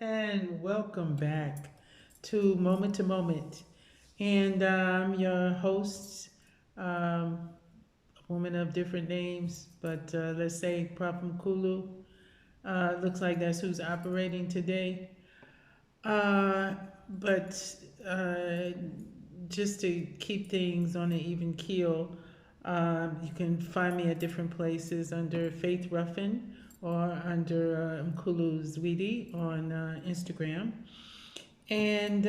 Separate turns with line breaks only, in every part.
And welcome back to Moment. And I'm your host, a woman of different names, but let's say Prof Mkhulu. Looks like that's who's operating today. Uh, but uh, just to keep things on an even keel, you can find me at different places under Faith Ruffin or under Mkhulu Zwidi on Instagram. And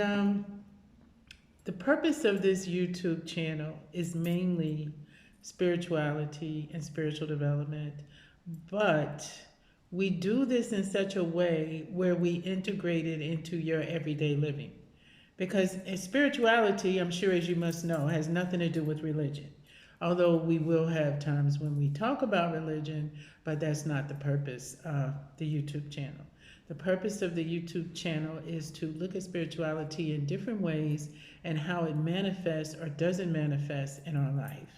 the purpose of this YouTube channel is mainly spirituality and spiritual development, but we do this in such a way where we integrate it into your everyday living. Because spirituality, I'm sure as you must know, has nothing to do with religion. Although we will have times when we talk about religion, but that's not the purpose of the YouTube channel. The purpose of the YouTube channel is to look at spirituality in different ways and how it manifests or doesn't manifest in our life.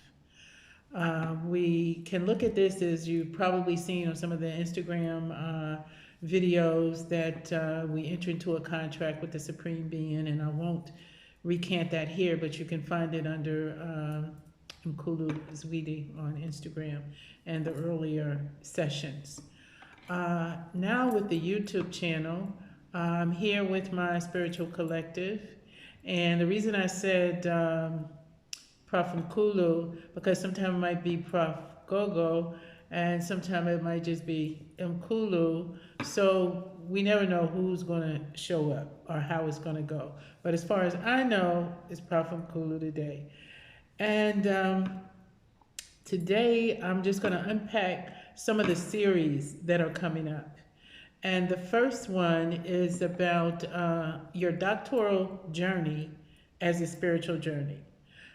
We can look at this as you've probably seen on some of the Instagram videos that we enter into a contract with the Supreme Being, and I won't recant that here, but you can find it under Mkhulu Zwidi on Instagram and the earlier sessions. Now with the YouTube channel, I'm here with my spiritual collective, and the reason I said Prof Mkhulu, because sometimes it might be Prof Gogo, and sometimes it might just be Mkhulu. So we never know who's going to show up or how it's going to go. But as far as I know, it's Prof Mkhulu today. And today I'm just going to unpack some of the series that are coming up. And the first one is about your doctoral journey as a spiritual journey.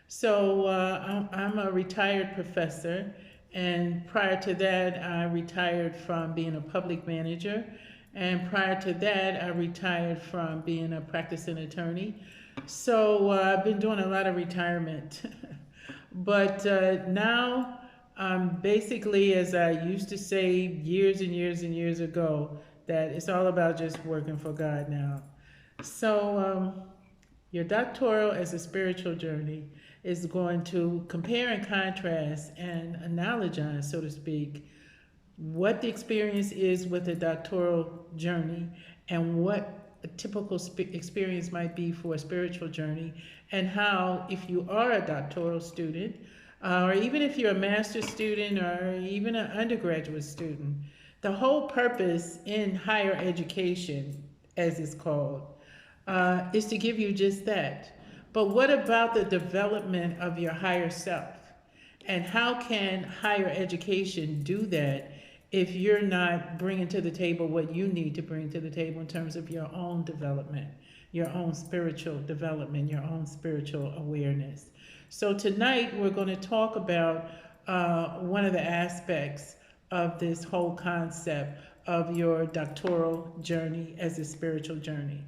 So I'm a retired professor, and prior to that, I retired from being a public manager, and prior to that, I retired from being a practicing attorney. So I've been doing a lot of retirement, but now I'm basically, as I used to say years and years and years ago, that it's all about just working for God now. So your doctoral as a spiritual journey is going to compare and contrast and analogize, so to speak, what the experience is with a doctoral journey and what a typical experience might be for a spiritual journey, and how, if you are a doctoral student, or even if you're a master's student or even an undergraduate student, the whole purpose in higher education, as it's called, is to give you just that. But what about the development of your higher self? And how can higher education do that if you're not bringing to the table what you need to bring to the table in terms of your own development, your own spiritual development, your own spiritual awareness? So tonight we're going to talk about one of the aspects of this whole concept of your doctoral journey as a spiritual journey.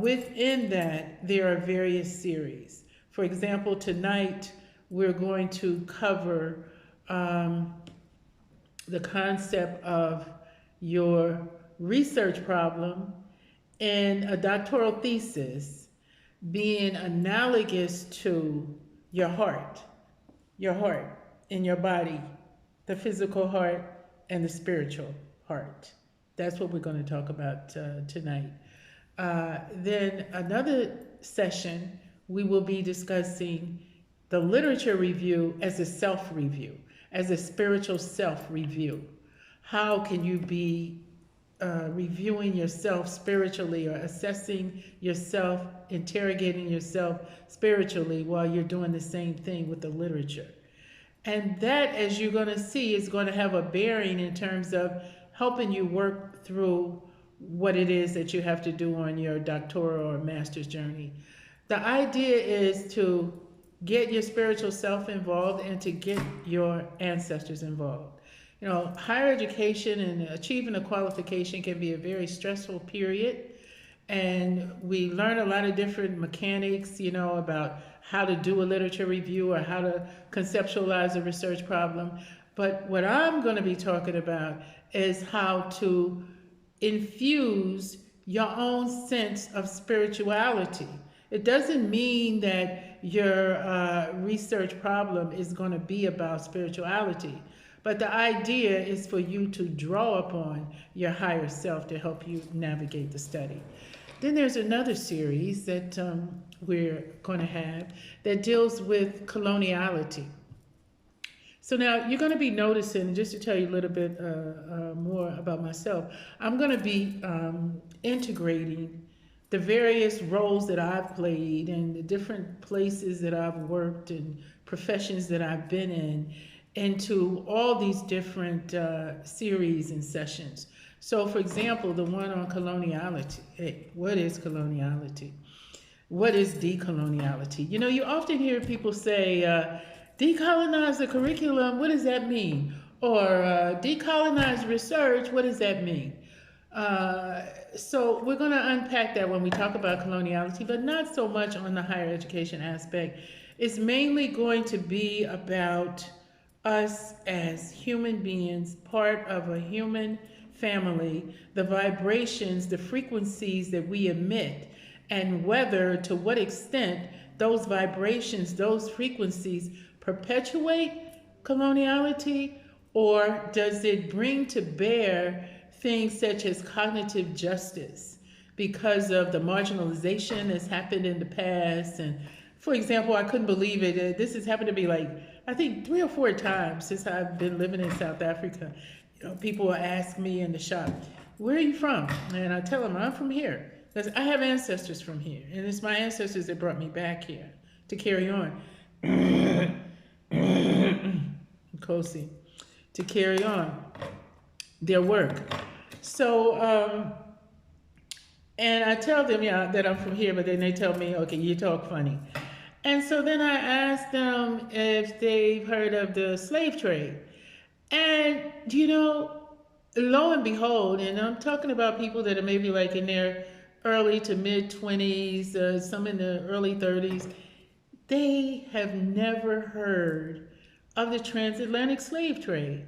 Within that, there are various series. For example, tonight we're going to cover the concept of your research problem in a doctoral thesis being analogous to your heart in your body, the physical heart and the spiritual heart. That's what we're going to talk about tonight. Then another session, we will be discussing the literature review as a self-review, as a spiritual self-review. How can you be reviewing yourself spiritually or assessing yourself, interrogating yourself spiritually while you're doing the same thing with the literature? And that, as you're going to see, is going to have a bearing in terms of helping you work through what it is that you have to do on your doctoral or master's journey. The idea is to get your spiritual self involved and to get your ancestors involved. You know, higher education and achieving a qualification can be a very stressful period. And we learn a lot of different mechanics, you know, about how to do a literature review or how to conceptualize a research problem. But what I'm going to be talking about is how to infuse your own sense of spirituality. It doesn't mean that your research problem is going to be about spirituality, but the idea is for you to draw upon your higher self to help you navigate the study. Then there's another series that we're going to have that deals with coloniality. So now you're going to be noticing, just to tell you a little bit more about myself, I'm going to be integrating the various roles that I've played and the different places that I've worked and professions that I've been in into all these different series and sessions. So, for example, the one on coloniality. Hey, what is coloniality? What is decoloniality? You know, you often hear people say, decolonize the curriculum, what does that mean? Or decolonize research, what does that mean? So we're going to unpack that when we talk about coloniality, but not so much on the higher education aspect. It's mainly going to be about us as human beings, part of a human family, the vibrations, the frequencies that we emit, and whether, to what extent, those vibrations, those frequencies perpetuate coloniality, or does it bring to bear things such as cognitive justice because of the marginalization that's happened in the past. And for example, I couldn't believe it. This has happened to me like, I think 3 or 4 times since I've been living in South Africa. You know, people will ask me in the shop, where are you from? And I tell them, I'm from here. Because I have ancestors from here. And it's my ancestors that brought me back here to carry on. Kosi, to carry on their work. So, and I tell them, yeah, that I'm from here, but then they tell me, okay, you talk funny. And so then I ask them if they've heard of the slave trade. And, you know, lo and behold, and I'm talking about people that are maybe like in their early to mid 20s, some in the early 30s, they have never heard of the transatlantic slave trade.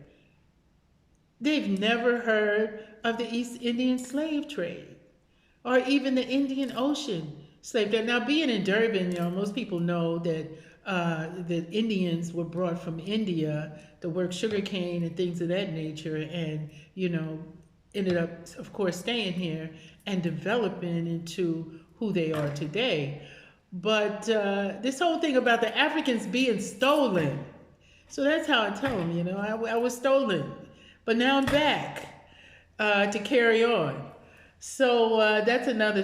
They've never heard of the East Indian slave trade or even the Indian Ocean slave trade. Now, being in Durban, you know, most people know that the Indians were brought from India to work sugarcane and things of that nature, and, you know, ended up, of course, staying here and developing into who they are today. But this whole thing about the Africans being stolen, so that's how I tell them, you know, I was stolen. But now I'm back to carry on. So that's another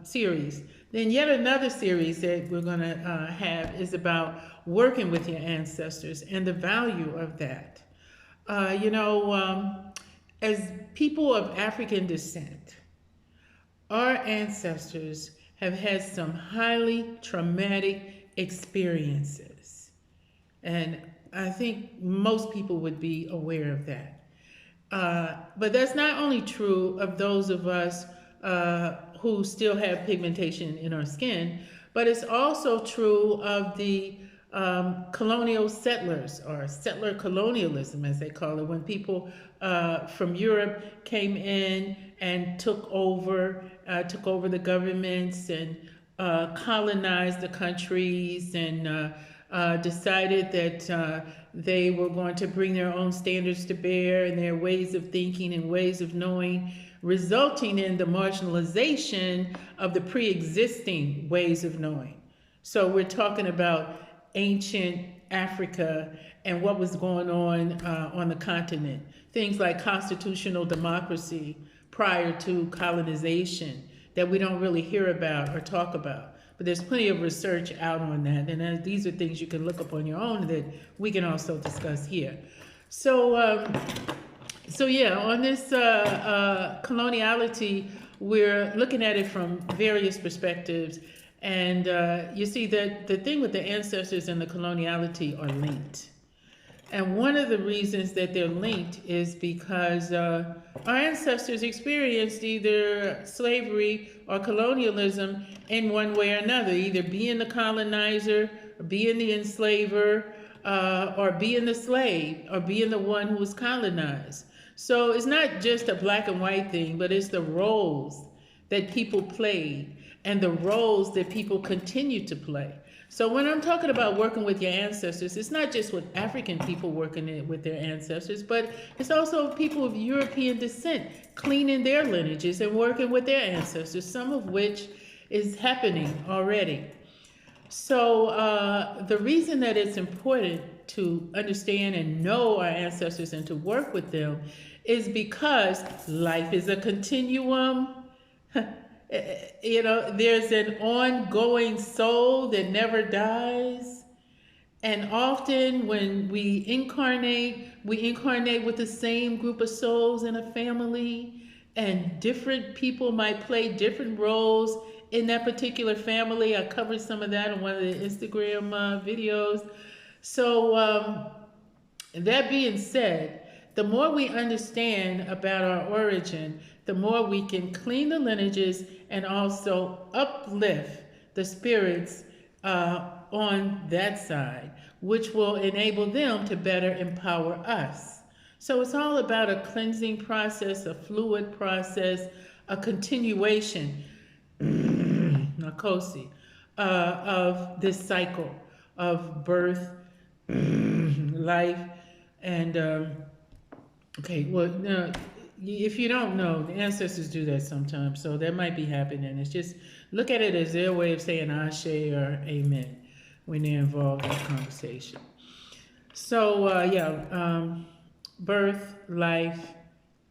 series. Then yet another series that we're going to have is about working with your ancestors and the value of that. You know, as people of African descent, our ancestors have had some highly traumatic experiences. And I think most people would be aware of that. But that's not only true of those of us who still have pigmentation in our skin, but it's also true of the colonial settlers, or settler colonialism, as they call it, when people from Europe came in and took over the governments and colonized the countries and decided that they were going to bring their own standards to bear and their ways of thinking and ways of knowing, resulting in the marginalization of the pre-existing ways of knowing. So we're talking about ancient Africa and what was going on the continent. Things like constitutional democracy prior to colonization that we don't really hear about or talk about. But there's plenty of research out on that, and these are things you can look up on your own that we can also discuss here. So, so yeah, on this coloniality, we're looking at it from various perspectives, and you see that the thing with the ancestors and the coloniality are linked. And one of the reasons that they're linked is because our ancestors experienced either slavery or colonialism in one way or another, either being the colonizer, or being the enslaver, or being the slave, or being the one who was colonized. So it's not just a black and white thing, but it's the roles that people played and the roles that people continue to play. So when I'm talking about working with your ancestors, it's not just with African people working with their ancestors, but it's also people of European descent cleaning their lineages and working with their ancestors, some of which is happening already. So the reason that it's important to understand and know our ancestors and to work with them is because life is a continuum. There's an ongoing soul that never dies. And often when we incarnate with the same group of souls in a family, and different people might play different roles in that particular family. I covered some of that in one of the Instagram videos. So that being said, the more we understand about our origin, the more we can clean the lineages and also uplift the spirits on that side, which will enable them to better empower us. So it's all about a cleansing process, a fluid process, a continuation, Nakosi, of this cycle of birth, life, and okay, well, now, if you don't know, the ancestors do that sometimes, so that might be happening. It's just look at it as their way of saying Ashe or Amen when they're involved in the conversation. So birth, life.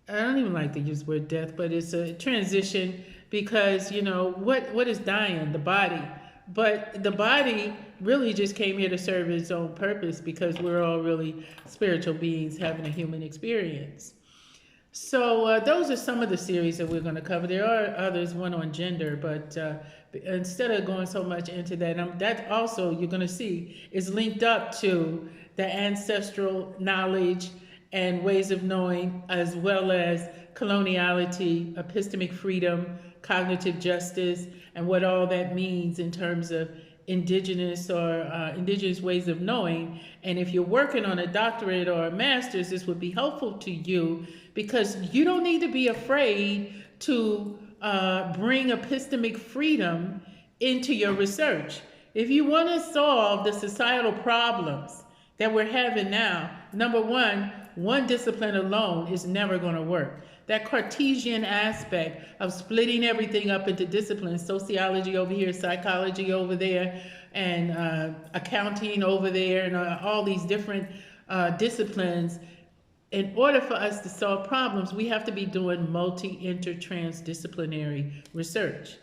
I don't even like to use the word death, but it's a transition because what is dying? The body. But the body really just came here to serve its own purpose because we're all really spiritual beings having a human experience. So those are some of the series that we're going to cover. There are others, one on gender, but instead of going so much into that, that also you're going to see is linked up to the ancestral knowledge and ways of knowing, as well as coloniality, epistemic freedom, cognitive justice, and what all that means in terms of indigenous or indigenous ways of knowing. And if you're working on a doctorate or a master's, this would be helpful to you because you don't need to be afraid to bring epistemic freedom into your research. If you want to solve the societal problems that we're having now, number one discipline alone is never going to work. That Cartesian aspect of splitting everything up into disciplines, sociology over here, psychology over there, and accounting over there, and all these different disciplines. In order for us to solve problems, we have to be doing multi-inter-transdisciplinary research.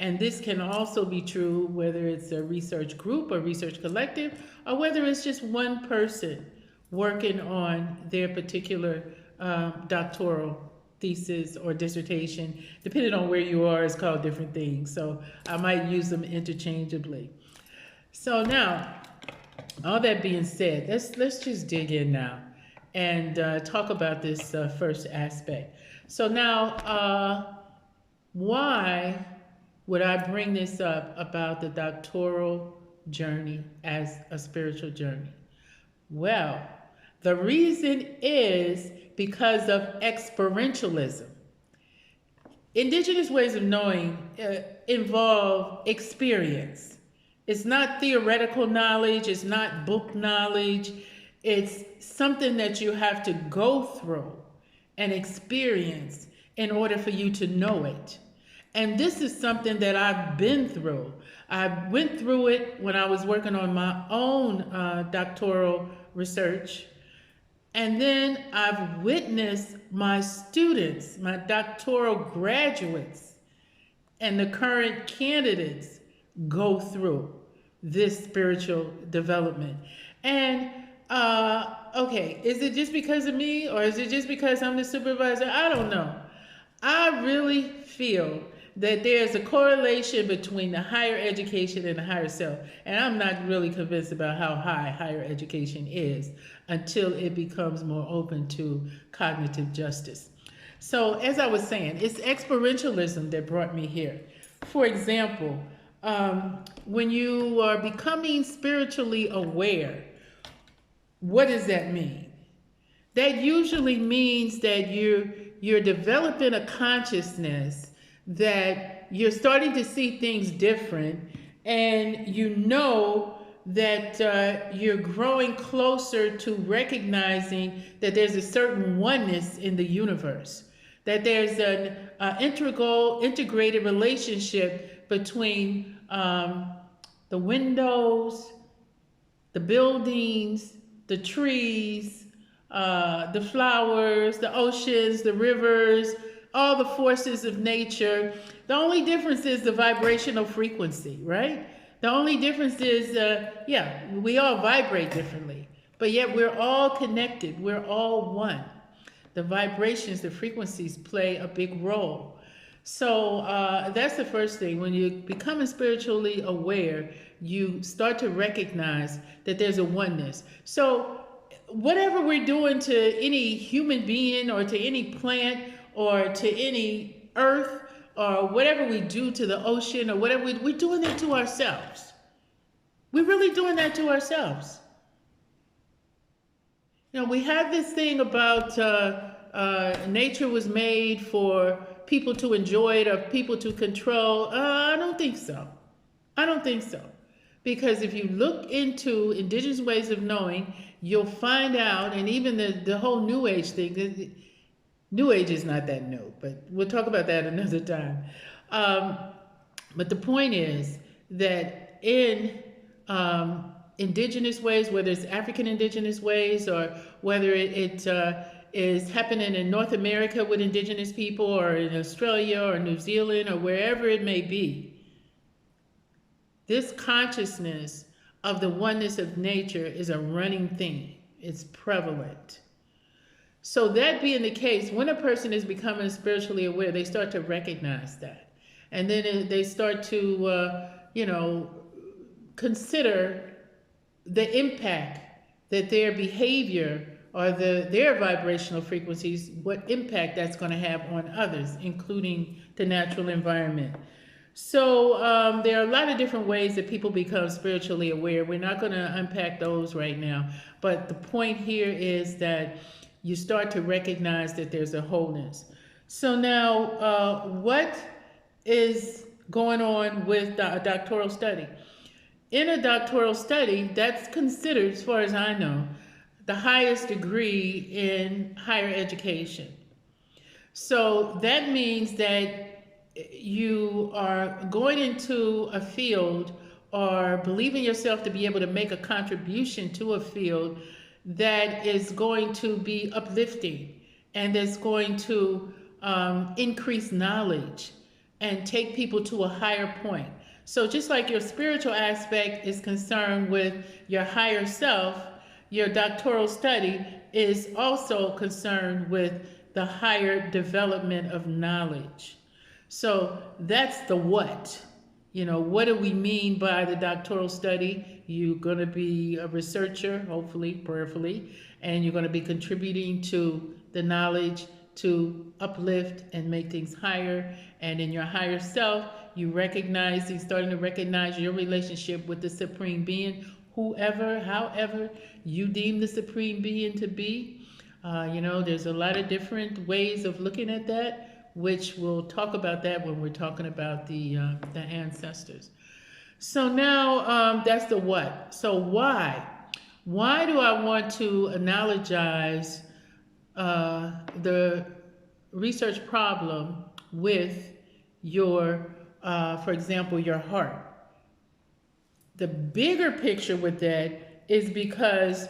And this can also be true whether it's a research group or research collective, or whether it's just one person working on their particular doctoral thesis or dissertation. Depending on where you are, it's called different things. So I might use them interchangeably. So now, all that being said, let's just dig in now and talk about this first aspect. So now, why would I bring this up about the doctoral journey as a spiritual journey? Well, the reason is because of experientialism. Indigenous ways of knowing involve experience. It's not theoretical knowledge, it's not book knowledge, it's something that you have to go through and experience in order for you to know it. And this is something that I've been through. I went through it when I was working on my own doctoral research. And then I've witnessed my students, my doctoral graduates, and the current candidates go through this spiritual development. And, okay, is it just because of me or is it just because I'm the supervisor? I don't know. I really feel that there's a correlation between the higher education and the higher self. And I'm not really convinced about how high higher education is until it becomes more open to cognitive justice. So as I was saying, it's experientialism that brought me here. For example, when you are becoming spiritually aware, what does that mean? That usually means that you're developing a consciousness that you're starting to see things different, and you know that you're growing closer to recognizing that there's a certain oneness in the universe, that there's an integrated relationship between the windows, the buildings, the trees, the flowers, the oceans, the rivers, all the forces of nature. The only difference is the vibrational frequency, right? The only difference is, yeah, we all vibrate differently, but yet we're all connected. We're all one. The vibrations, the frequencies play a big role. So that's the first thing. When you become spiritually aware, you start to recognize that there's a oneness. So whatever we're doing to any human being or to any plant or to any earth or whatever we do to the ocean or whatever, we're doing it to ourselves. We're really doing that to ourselves. You know, we have this thing about nature was made for people to enjoy it or people to control. I don't think so. I don't think so. Because if you look into indigenous ways of knowing, you'll find out, and even the whole New Age thing, New Age is not that new, but we'll talk about that another time. But the point is that in indigenous ways, whether it's African indigenous ways or whether it is happening in North America with indigenous people or in Australia or New Zealand or wherever it may be, this consciousness of the oneness of nature is a running theme. It's prevalent. So that being the case, when a person is becoming spiritually aware, they start to recognize that. And then they start to, consider the impact that their behavior or their vibrational frequencies, what impact that's going to have on others, including the natural environment. So there are a lot of different ways that people become spiritually aware. We're not going to unpack those right now. But the point here is that you start to recognize that there's a wholeness. So now what is going on with a doctoral study? In a doctoral study, that's considered, as far as I know, the highest degree in higher education. So that means that you are going into a field or believing yourself to be able to make a contribution to a field that is going to be uplifting and that's going to increase knowledge and take people to a higher point. So just like your spiritual aspect is concerned with your higher self, your doctoral study is also concerned with the higher development of knowledge. So that's the what. You know, what do we mean by the doctoral study? You're going to be a researcher, hopefully, prayerfully, and you're going to be contributing to the knowledge to uplift and make things higher. And in your higher self, you're starting to recognize your relationship with the Supreme Being, whoever, however you deem the Supreme Being to be. There's a lot of different ways of looking at that, which we'll talk about that when we're talking about the ancestors. So now that's the what. So why? Why do I want to analogize the research problem with your, for example, your heart? The bigger picture with that is because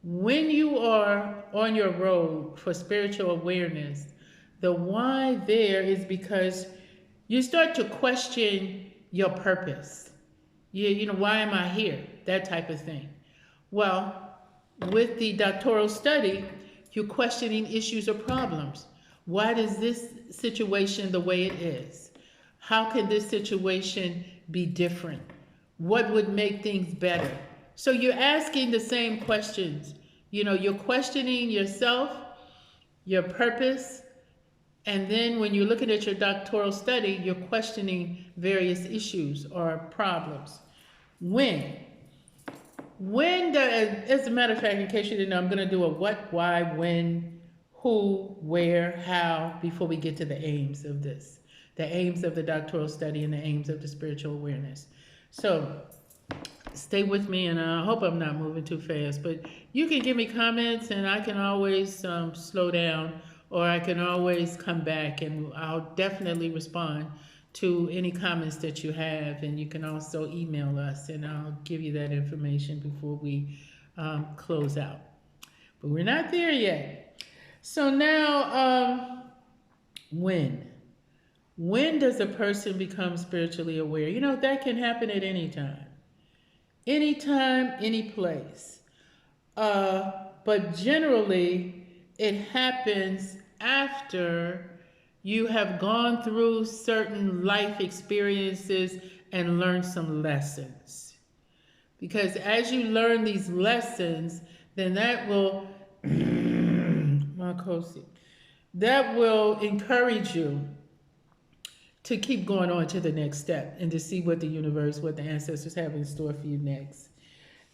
when you are on your road for spiritual awareness, the why there is because you start to question your purpose. Why am I here? That type of thing. Well, with the doctoral study, you're questioning issues or problems. Why is this situation the way it is? How can this situation be different? What would make things better? So you're asking the same questions. You're questioning yourself, your purpose, and then when you're looking at your doctoral study, you're questioning various issues or problems. As a matter of fact, in case you didn't know, I'm going to do a what, why, when, who, where, how, before we get to the aims of this. the aims of the doctoral study and the aims of the spiritual awareness. So stay with me, and I hope I'm not moving too fast, but you can give me comments and I can always slow down, or I can always come back and I'll definitely respond to any comments that you have. And you can also email us and I'll give you that information before we close out. But we're not there yet. So now, when? When does a person become spiritually aware? You know, that can happen at any time. Anytime, any place. But generally, it happens after you have gone through certain life experiences and learned some lessons. Because as you learn these lessons, then that will, that will encourage you to keep going on to the next step and to see what the universe, what the ancestors have in store for you next.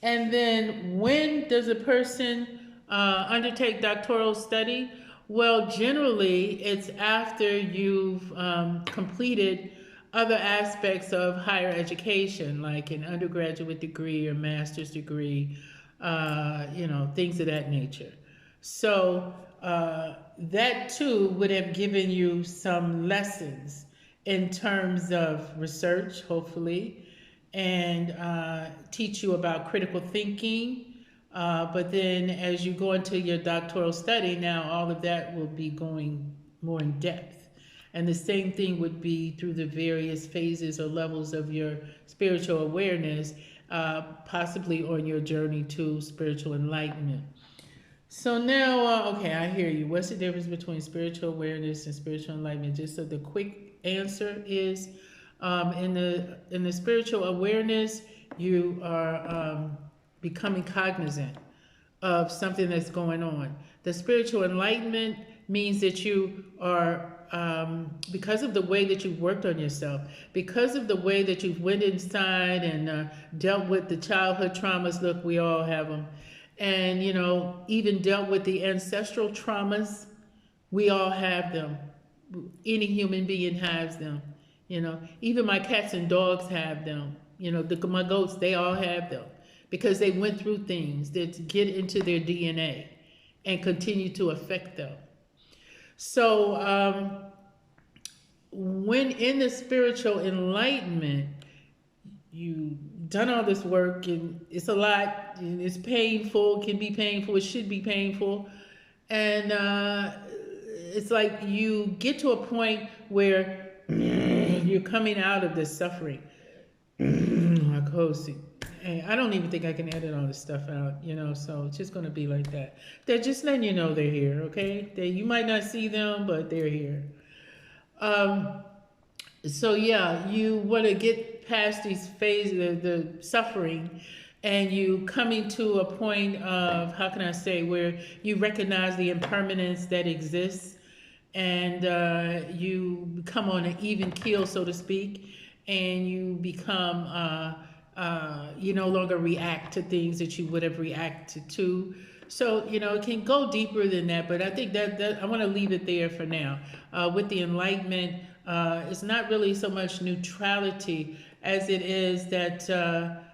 And then when does a person undertake doctoral study? Well, generally it's after you've completed other aspects of higher education, like an undergraduate degree or master's degree, things of that nature. So that too would have given you some lessons in terms of research, hopefully, and teach you about critical thinking. But then as you go into your doctoral study, now all of that will be going more in depth. And the same thing would be through the various phases or levels of your spiritual awareness, possibly on your journey to spiritual enlightenment. So now, okay, I hear you. What's the difference between spiritual awareness and spiritual enlightenment? Just so the quick answer is, in the spiritual awareness, you are becoming cognizant of something that's going on. The spiritual enlightenment means that you are, because of the way that you've worked on yourself, because of the way that you've went inside and dealt with the childhood traumas. Look, we all have them. And, even dealt with the ancestral traumas. We all have them. Any human being has them. Even my cats and dogs have them. My goats, they all have them because they went through things that get into their DNA and continue to affect them. So when in the spiritual enlightenment, you've done all this work and it's a lot and it's painful, can be painful, it should be painful. And it's like you get to a point where you're coming out of this suffering. I don't even think I can edit all this stuff out, so it's just going to be like that. They're just letting you know they're here, okay? You might not see them, but they're here. So yeah, you want to get past these phases, the suffering, and you coming to a point of, how can I say, where you recognize the impermanence that exists, and you come on an even keel, so to speak, and you become, you no longer react to things that you would have reacted to. So, it can go deeper than that, but I think that I want to leave it there for now. With the enlightenment, it's not really so much neutrality as it is that that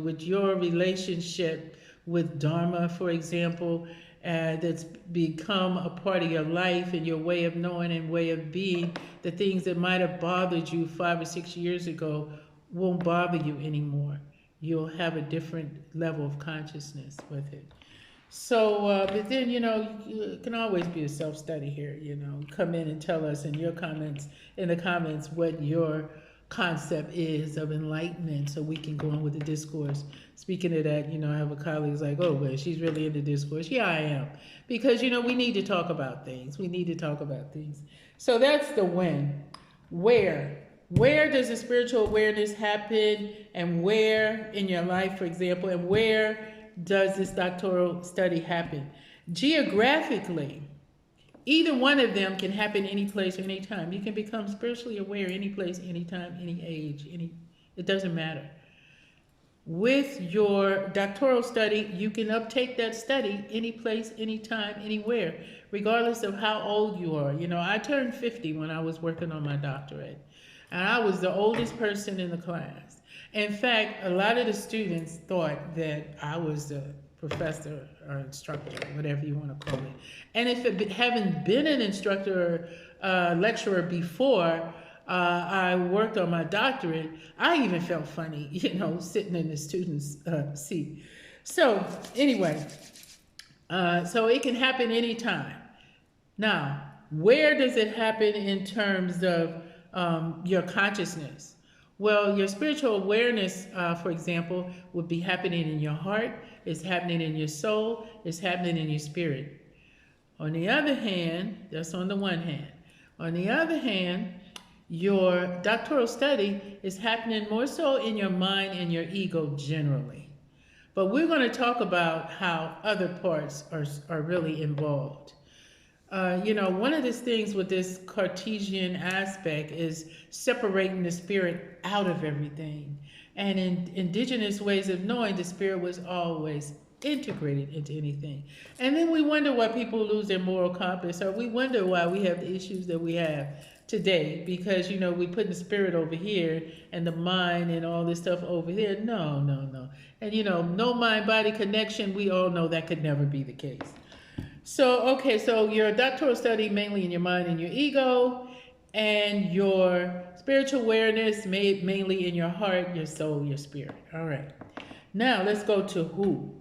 with your relationship with Dharma, for example, that's become a part of your life and your way of knowing and way of being, the things that might have bothered you 5 or 6 years ago won't bother you anymore. You'll have a different level of consciousness with it. So, but then, you can always be a self-study here, come in and tell us in the comments what your concept is of enlightenment, so we can go on with the discourse. Speaking of that, I have a colleague who's like, oh, well, she's really into discourse. Yeah, I am. Because, we need to talk about things. So that's the when. Where? Where does the spiritual awareness happen, and where in your life, for example, and where does this doctoral study happen? Geographically, either one of them can happen any place, any time. You can become spiritually aware any place, anytime, any age, it doesn't matter. With your doctoral study, you can uptake that study any place, anytime, anywhere, regardless of how old you are. You know, I turned 50 when I was working on my doctorate, and I was the oldest person in the class. In fact, a lot of the students thought that I was the professor or instructor, whatever you want to call it. And if it haven't been an instructor or lecturer before, I worked on my doctorate, I even felt funny, you know, sitting in the student's seat. So anyway, so it can happen anytime. Now, where does it happen in terms of your consciousness? Well, your spiritual awareness, for example, would be happening in your heart, it's happening in your soul, it's happening in your spirit. On the other hand, that's on the one hand. On the other hand, your doctoral study is happening more so in your mind and your ego generally. But we're going to talk about how other parts are really involved. You know, one of the things with this Cartesian aspect is separating the spirit out of everything. And in indigenous ways of knowing, the spirit was always integrated into anything. And then we wonder why people lose their moral compass, or we wonder why we have the issues that we have today, because, you know, we put the spirit over here and the mind and all this stuff over here. No, no, no. And, you know, no mind-body connection, we all know that could never be the case. So, okay, so your doctoral study mainly in your mind and your ego, and your spiritual awareness made mainly in your heart, your soul, your spirit. All right. Now let's go to who.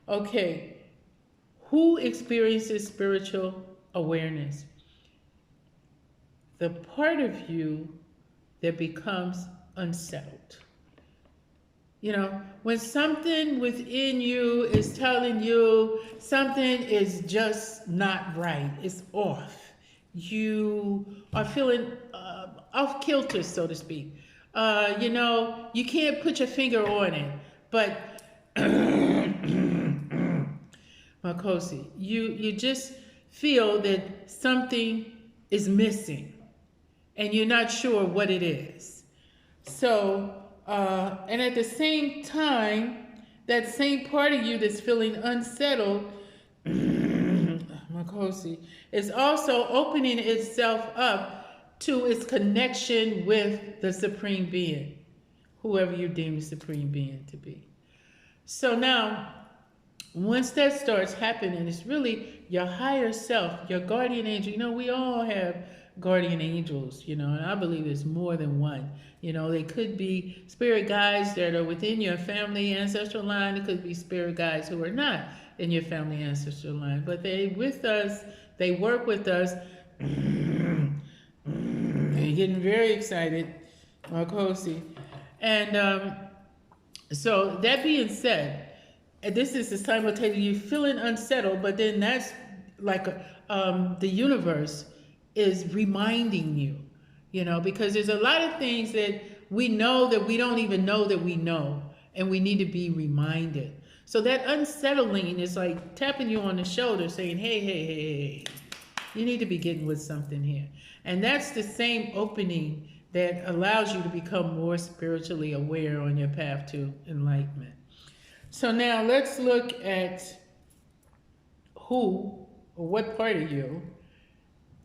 Okay, who experiences spiritual awareness? The part of you that becomes unsettled. You know, when something within you is telling you something is just not right, it's off. You are feeling off kilter, so to speak. You know, you can't put your finger on it, but Makosi, you just feel that something is missing, and you're not sure what it is. So, and at the same time, that same part of you that's feeling unsettled, Makosi, is also opening itself up to its connection with the Supreme Being, whoever you deem the Supreme Being to be. So now, once that starts happening, it's really your higher self, your guardian angel. You know, we all have guardian angels, you know, and I believe there's more than one. You know, they could be spirit guides that are within your family ancestral line. It could be spirit guides who are not in your family ancestral line, but they with us, they work with us. They're getting very excited, Marcosi. And so that being said, this is the simultaneous, you feeling unsettled, but then that's like the universe is reminding you, you know, because there's a lot of things that we know that we don't even know that we know, and we need to be reminded. So that unsettling is like tapping you on the shoulder saying, hey, hey, hey, hey, you need to be getting with something here. And that's the same opening that allows you to become more spiritually aware on your path to enlightenment. So now let's look at who or what part of you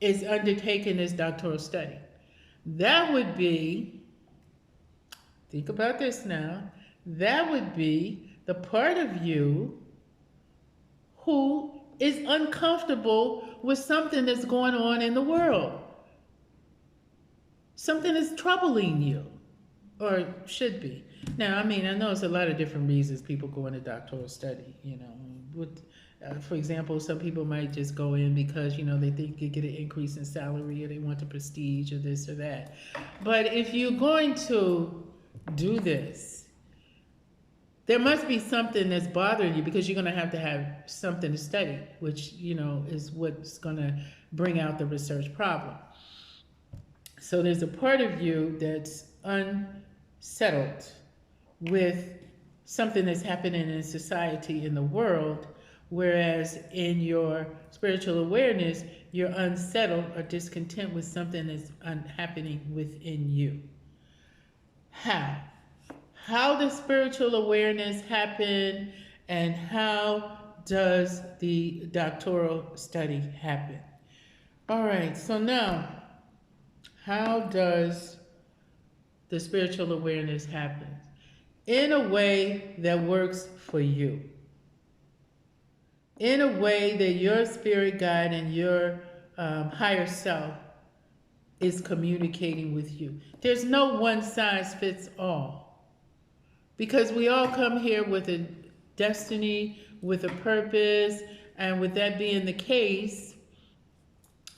is undertaking this doctoral study. That would be, think about this now, that would be the part of you who is uncomfortable with something that's going on in the world. Something is troubling you, or should be. Now, I mean, I know it's a lot of different reasons people go into doctoral study, you know. For example, some people might just go in because, you know, they think they get an increase in salary, or they want the prestige, or this or that. But if you're going to do this, there must be something that's bothering you, because you're going to have something to study, which, you know, is what's going to bring out the research problem. So there's a part of you that's unsettled with something that's happening in society, in the world, whereas in your spiritual awareness, you're unsettled or discontent with something that's happening within you. how does spiritual awareness happen, and how does the doctoral study happen? All right, so now, how does the spiritual awareness happen? In a way that works for you, in a way that your spirit guide and your higher self is communicating with you. There's no one size fits all, because we all come here with a destiny, with a purpose, and with that being the case,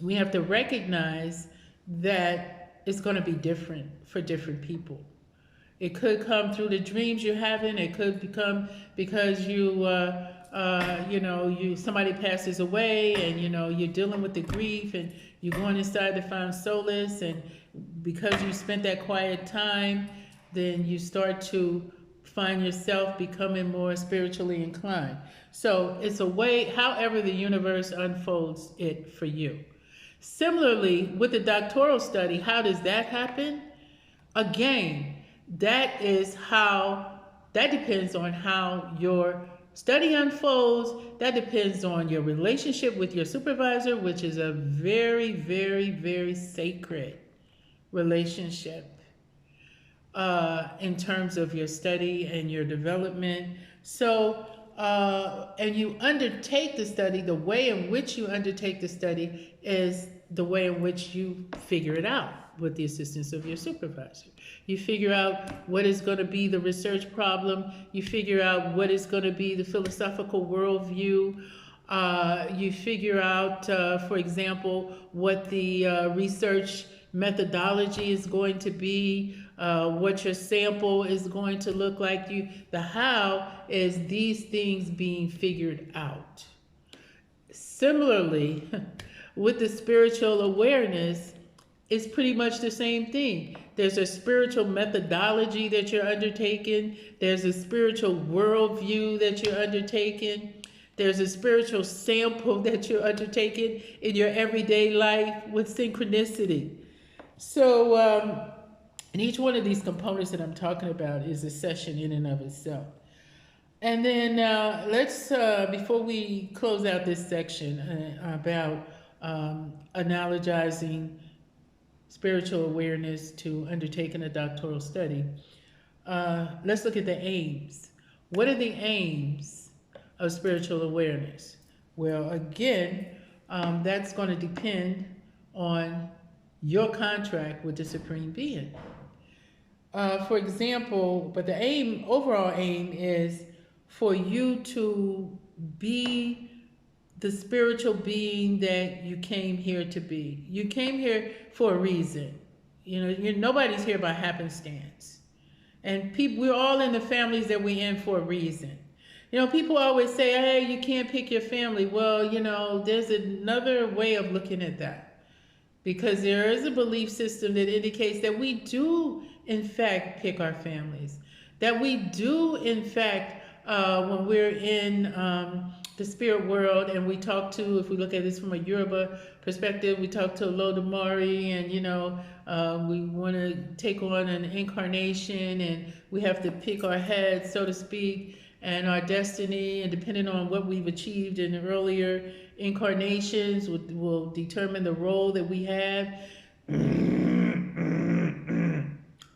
we have to recognize that it's going to be different for different people. It could come through the dreams you're having. It could become because somebody passes away, and you're dealing with the grief, and you're going inside to find solace, and because you spent that quiet time, then you start to find yourself becoming more spiritually inclined. So it's a way, however the universe unfolds it for you. Similarly, with the doctoral study, how does that happen? Again, that depends on how your study unfolds. That depends on your relationship with your supervisor, which is a very, very, very sacred relationship in terms of your study and your development. So, and you undertake the study, the way in which you undertake the study is the way in which you figure it out with the assistance of your supervisor. You figure out what is going to be the research problem. You figure out what is going to be the philosophical worldview. You figure out, for example, what the research methodology is going to be, what your sample is going to look like. The how is these things being figured out. Similarly, with the spiritual awareness, it's pretty much the same thing. There's a spiritual methodology that you're undertaking. There's a spiritual worldview that you're undertaking. There's a spiritual sample that you're undertaking in your everyday life with synchronicity. So, and each one of these components that I'm talking about is a session in and of itself. And then let's, before we close out this section about analogizing spiritual awareness to undertaking a doctoral study, let's look at the aims. What are the aims of spiritual awareness? Well, again, that's going to depend on your contract with the Supreme Being. For example, but the overall aim is for you to be the spiritual being that you came here to be. You came here for a reason. Nobody's here by happenstance. And we're all in the families that we're in for a reason. People always say, hey, you can't pick your family. Well, there's another way of looking at that. Because there is a belief system that indicates that we do, in fact, pick our families. That we do, in fact, when we're in the spirit world, and we talk to, if we look at this from a Yoruba perspective, we talk to Olodumare, and we want to take on an incarnation, and we have to pick our heads, so to speak, and our destiny, and depending on what we've achieved in earlier incarnations will determine the role that we have.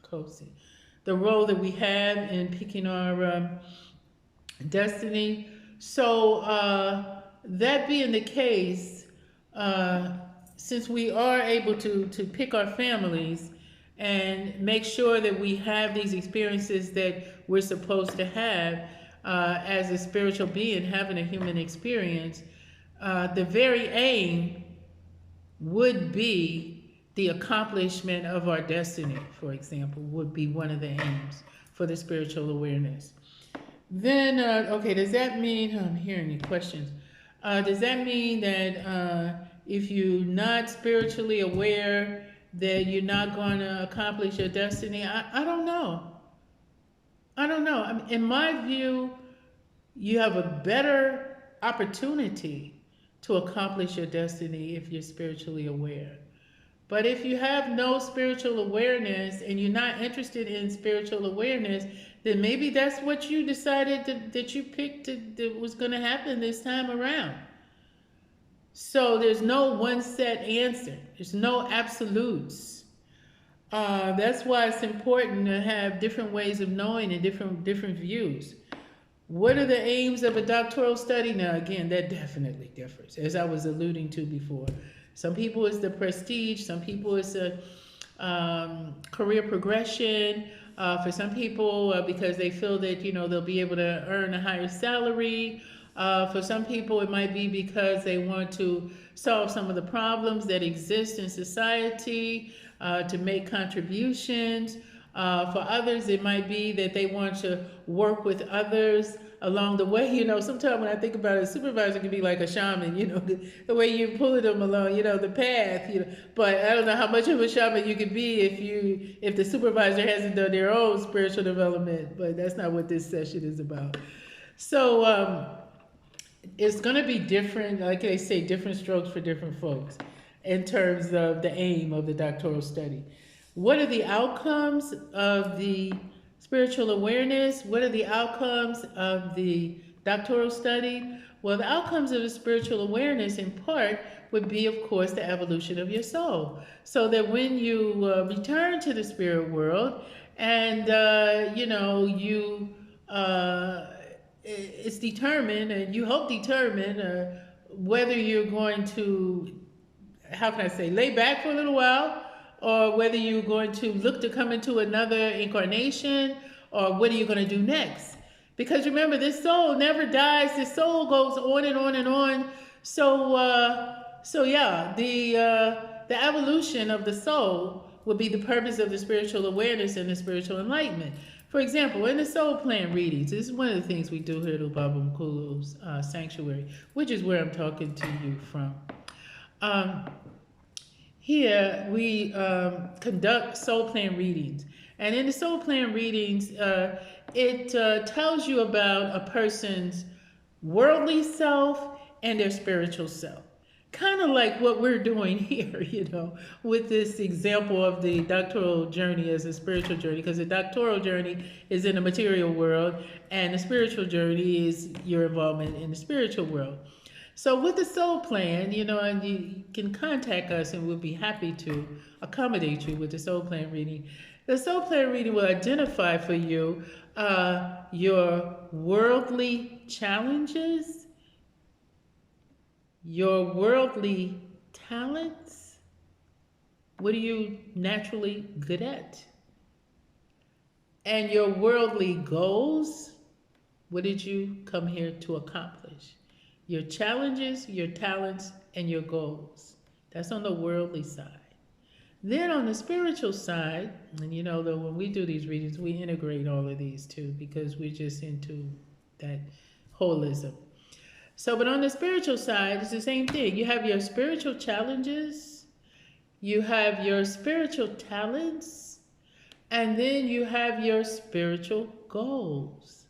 Cozy. The role that we have in picking our destiny. So that being the case, since we are able to pick our families and make sure that we have these experiences that we're supposed to have as a spiritual being having a human experience, the very aim would be the accomplishment of our destiny, for example, would be one of the aims for the spiritual awareness. Then, okay, does that mean, I'm hearing your questions, does that mean that if you're not spiritually aware that you're not going to accomplish your destiny? I don't know. I don't know. I mean, in my view, you have a better opportunity to accomplish your destiny if you're spiritually aware. But if you have no spiritual awareness and you're not interested in spiritual awareness, then maybe that's what you decided that you picked that was going to happen this time around. So there's no one set answer. There's no absolutes. That's why it's important to have different ways of knowing and different views. What are the aims of a doctoral study? Now, again, that definitely differs, as I was alluding to before. Some people it's the prestige. Some people it's a career progression. For some people, because they feel that they'll be able to earn a higher salary. For some people, it might be because they want to solve some of the problems that exist in society, to make contributions. For others, it might be that they want to work with others along the way. Sometimes when I think about it, a supervisor can be like a shaman, the way you're pulling them along, the path, But I don't know how much of a shaman you can be if the supervisor hasn't done their own spiritual development, but that's not what this session is about. So, it's going to be different, like they say, different strokes for different folks in terms of the aim of the doctoral study. What are the outcomes of the spiritual awareness? What are the outcomes of the doctoral study? Well, the outcomes of the spiritual awareness in part would be, of course, the evolution of your soul. So that when you return to the spirit world and, it's determined, and you hope determined, whether you're going to, how can I say, lay back for a little while, or whether you're going to look to come into another incarnation, or what are you going to do next? Because remember, this soul never dies. This soul goes on and on and on. So yeah, the evolution of the soul will be the purpose of the spiritual awareness and the spiritual enlightenment. For example, in the soul plan readings, this is one of the things we do here at Prof Mkhulu's sanctuary, which is where I'm talking to you from. Here we conduct soul plan readings. And in the soul plan readings, it tells you about a person's worldly self and their spiritual self. Kind of like what we're doing here, with this example of the doctoral journey as a spiritual journey, because the doctoral journey is in the material world and the spiritual journey is your involvement in the spiritual world. So with the soul plan, and you can contact us and we'll be happy to accommodate you with the soul plan reading. The soul plan reading will identify for you your worldly challenges, your worldly talents. What are you naturally good at? And your worldly goals. What did you come here to accomplish? Your challenges, your talents, and your goals. That's on the worldly side. Then on the spiritual side, and when we do these readings, we integrate all of these too, because we're just into that holism. So, but on the spiritual side, it's the same thing. You have your spiritual challenges, you have your spiritual talents, and then you have your spiritual goals.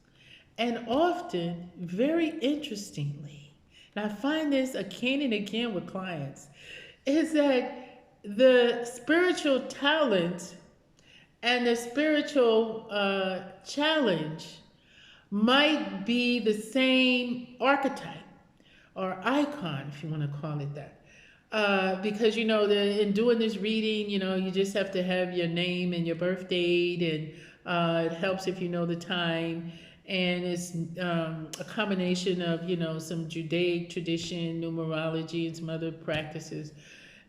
And often, very interestingly, and I find this again and again with clients, is that the spiritual talent and the spiritual challenge might be the same archetype or icon, if you want to call it that. Because, in doing this reading, you just have to have your name and your birth date, and it helps if you know the time. And it's a combination of, some Judaic tradition, numerology, and some other practices.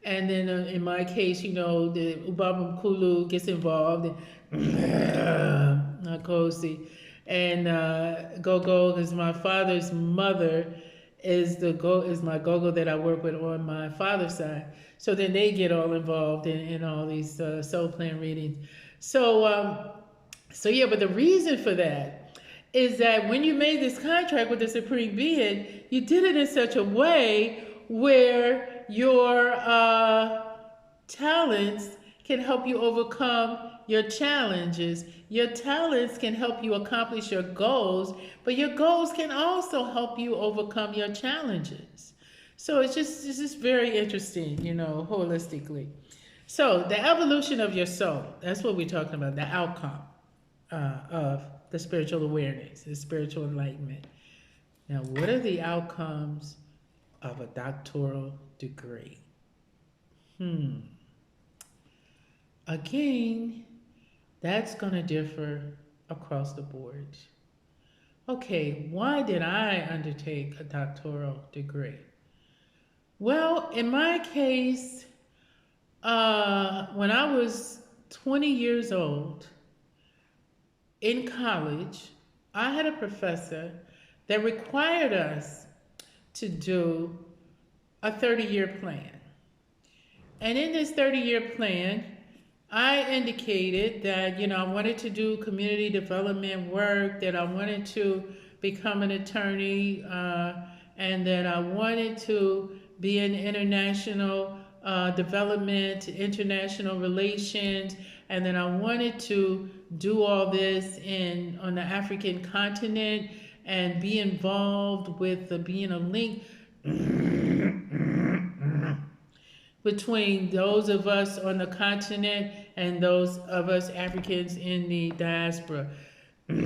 And then in my case, the Prof Mkhulu gets involved. Nakosi. And Gogo, because my father's mother is my Gogo that I work with on my father's side. So then they get all involved in all these soul plan readings. So yeah, but the reason for that is that when you made this contract with the Supreme Being, you did it in such a way where your talents can help you overcome your challenges. Your talents can help you accomplish your goals, but your goals can also help you overcome your challenges. So it's just very interesting, holistically. So the evolution of your soul, that's what we're talking about, the outcome of the spiritual awareness, the spiritual enlightenment. Now, what are the outcomes of a doctoral degree? Again, that's going to differ across the board. Okay, why did I undertake a doctoral degree? Well, in my case, when I was 20 years old in college, I had a professor that required us to do a 30-year plan. And in this 30-year plan, I indicated that, I wanted to do community development work, that I wanted to become an attorney, and that I wanted to be in international development, international relations, and that I wanted to do all this on the African continent and be involved with being a link between those of us on the continent and those of us Africans in the diaspora. Now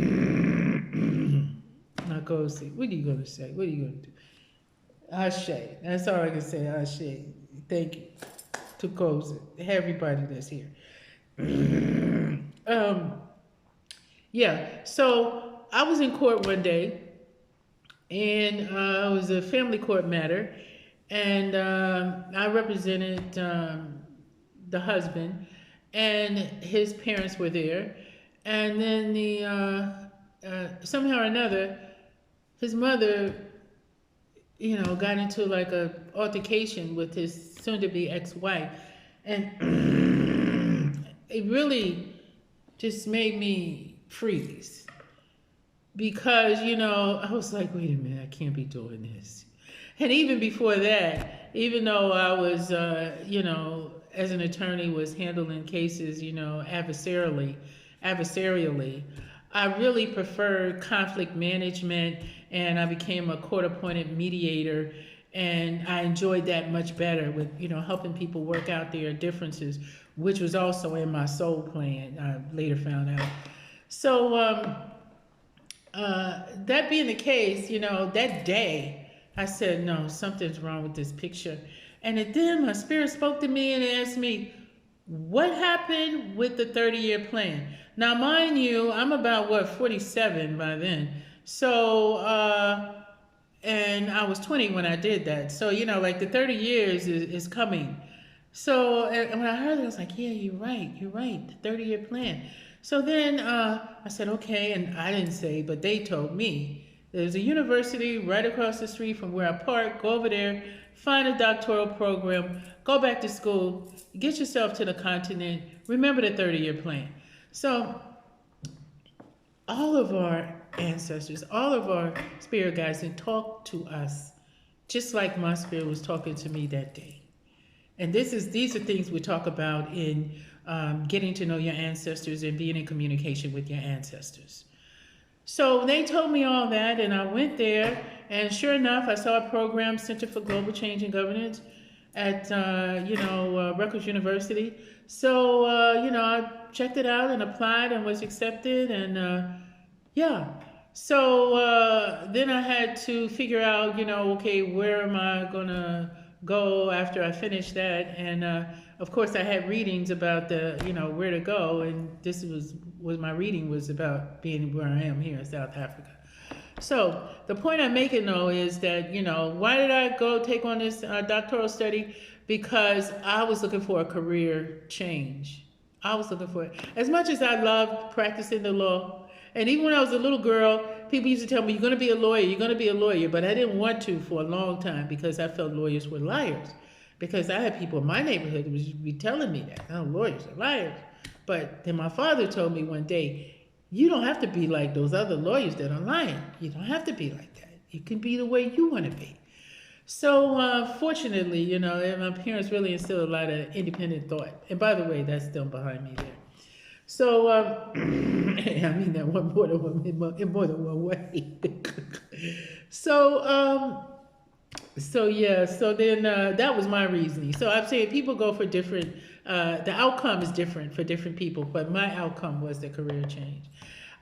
go see. What are you going to say? What are you going to do? Ashe. That's all I can say. Ashe. Thank you. To close it. Everybody that's here. Yeah. So I was in court one day, and it was a family court matter. And I represented the husband, and his parents were there. And then somehow or another, his mother, got into like a altercation with his soon-to-be ex-wife, and it really just made me freeze because I was like, wait a minute, I can't be doing this. And even before that, even though I was, as an attorney, was handling cases, adversarially, I really preferred conflict management, and I became a court-appointed mediator, and I enjoyed that much better with, helping people work out their differences, which was also in my soul plan, I later found out. So that being the case, that day, I said, no, something's wrong with this picture. And then my spirit spoke to me and asked me, what happened with the 30-year plan? Now, mind you, I'm about, 47 by then. So, and I was 20 when I did that. So, like the 30 years is coming. So, and when I heard it, I was like, yeah, you're right, the 30-year plan. So then I said, okay, and I didn't say, but they told me, there's a university right across the street from where I park. Go over there, find a doctoral program, go back to school, get yourself to the continent, remember the 30-year plan. So all of our ancestors, all of our spirit guides, and talked to us just like my spirit was talking to me that day. And these are things we talk about in getting to know your ancestors and being in communication with your ancestors. So they told me all that, and I went there, and sure enough, I saw a program, Center for Global Change and Governance, at Rutgers University. So I checked it out and applied and was accepted, and yeah. So then I had to figure out, okay, where am I gonna go after I finish that? And of course, I had readings about where to go, and this was my reading was about being where I am here in South Africa. So the point I'm making though is that why did I go take on this doctoral study? Because I was looking for a career change. I was looking for it. As much as I loved practicing the law, and even when I was a little girl, people used to tell me, you're going to be a lawyer, you're going to be a lawyer. But I didn't want to for a long time because I felt lawyers were liars. Because I had people in my neighborhood who would be telling me that, oh, lawyers are liars. But then my father told me one day, you don't have to be like those other lawyers that are lying. You don't have to be like that. You can be the way you want to be. So fortunately, my parents really instilled a lot of independent thought. And by the way, that's still behind me there. So, I mean that in more than one way. So, So yeah, so then that was my reasoning. So I'm saying people go for different. The outcome is different for different people, but my outcome was the career change.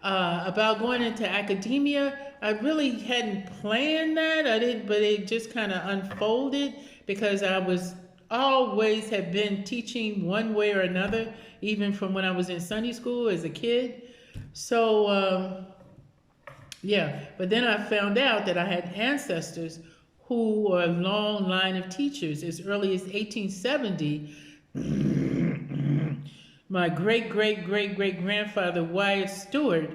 About going into academia, I really hadn't planned that. I didn't, but it just kind of unfolded because I was always have been teaching one way or another, even from when I was in Sunday school as a kid. So yeah, but then I found out that I had ancestors who were a long line of teachers. As early as 1870, my great great great great grandfather Wyatt Stewart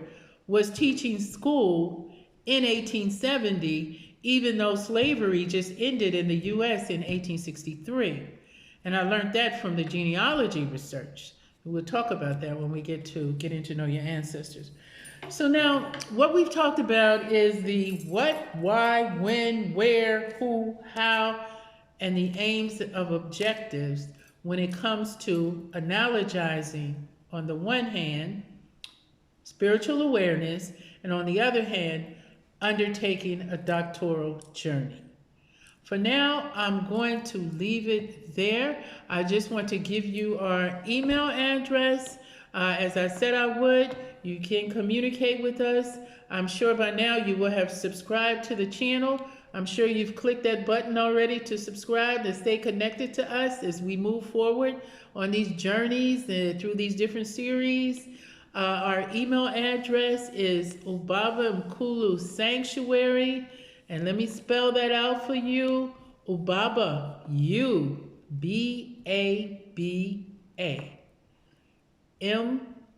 was teaching school in 1870, even though slavery just ended in the U.S. in 1863. And I learned that from the genealogy research. We'll talk about that when we get to getting to know your ancestors. So now, what we've talked about is the what, why, when, where, who, how, and the aims of objectives when it comes to analogizing, on the one hand, spiritual awareness, and on the other hand, undertaking a doctoral journey. For now, I'm going to leave it there. I just want to give you our email address. As I said I would, you can communicate with us. I'm sure by now you will have subscribed to the channel. I'm sure you've clicked that button already to subscribe to stay connected to us as we move forward on these journeys through these different series. Our email address is Ubaba Mkhulu Sanctuary. And let me spell that out for you. Ubaba, U-B-A-B-A, M-K-H-U-L-U,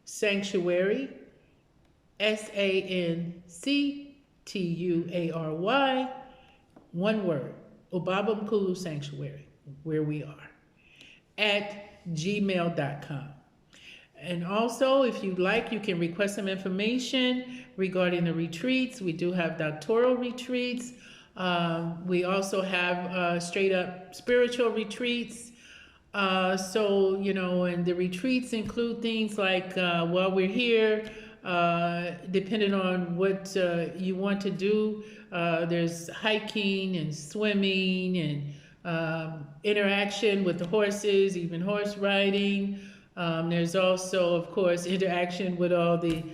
Sanctuary, S-A-N-C-T-U-A-R-Y, one word, Ubaba Mkhulu Sanctuary, where we are, at gmail.com. And also, if you'd like, you can request some information regarding the retreats. We do have doctoral retreats. We also have straight up spiritual retreats. So, you know, and the retreats include things like while we're here, depending on what you want to do, there's hiking and swimming and interaction with the horses, even horse riding. There's also, of course, interaction with all the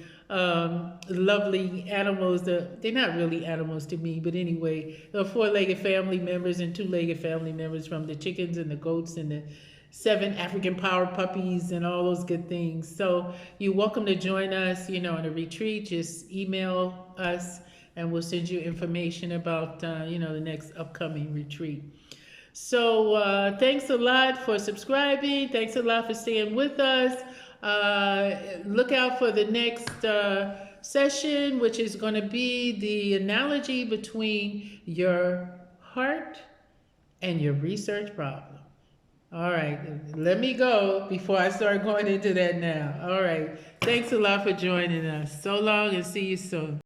lovely animals. They're not really animals to me, but anyway, the four-legged family members and two-legged family members, from the chickens and the goats and the 7 African power puppies and all those good things. So you're welcome to join us, you know, on a retreat. Just email us and we'll send you information about, you know, the next upcoming retreat. So thanks a lot for subscribing. Thanks a lot for staying with us. Look out for the next session, which is going to be the analogy between your heart and your research problem. All right, let me go before I start going into that now. All right, thanks a lot for joining us. So long and see you soon.